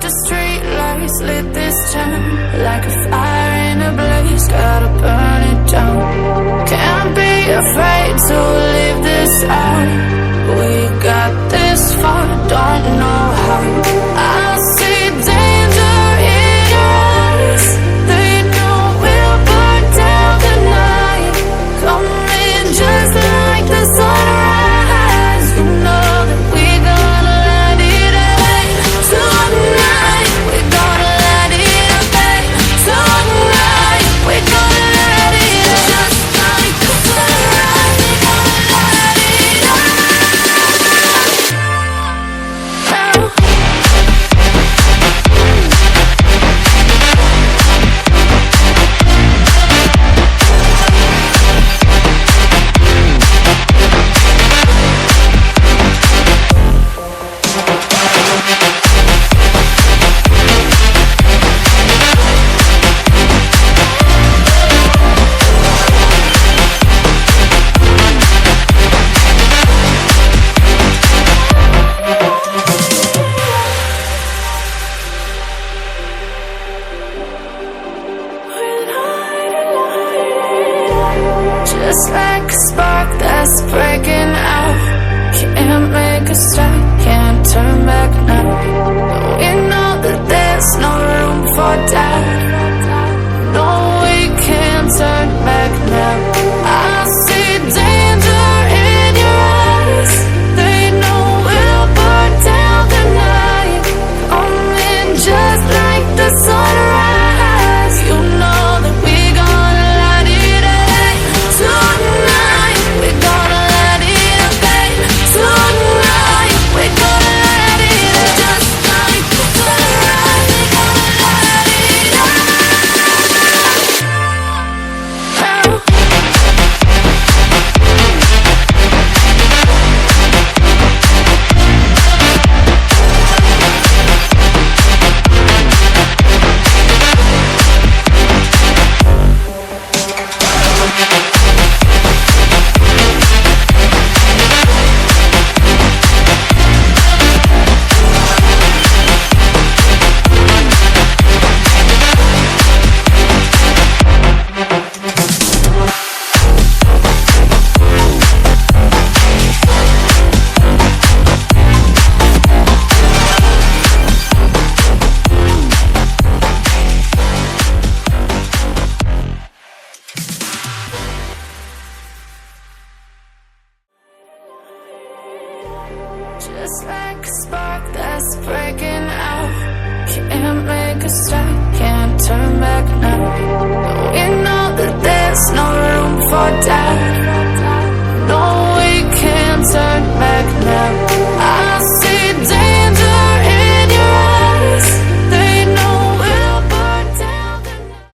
the street lights lit this town like a fire in a blaze, gotta burn it down. Can't be afraid to leave this out. We got this far, don't know how. I see danger in your eyes. They know we'll burn down the night. Coming just like the sunrise. You know that we gonna let it rain. Tonight we gonna let it rain. Tonight we gonna let it rain. Just like the sunrise, we gonna let it rain. Just like a spark that's breaking out. Can't make a stop, can't turn back now. We know that there's no room for doubt. No, we can't turn back now. I see danger in your eyes. They know we'll burn down the night. Coming just like the sunrise. You know that we gonna let it rain. Tonight we gonna let it rain. Tonight we gonna let it rain. Just like the sunrise, we gonna let it rain. Just like a spark that's breaking out. Can't make a stop, can't turn back now.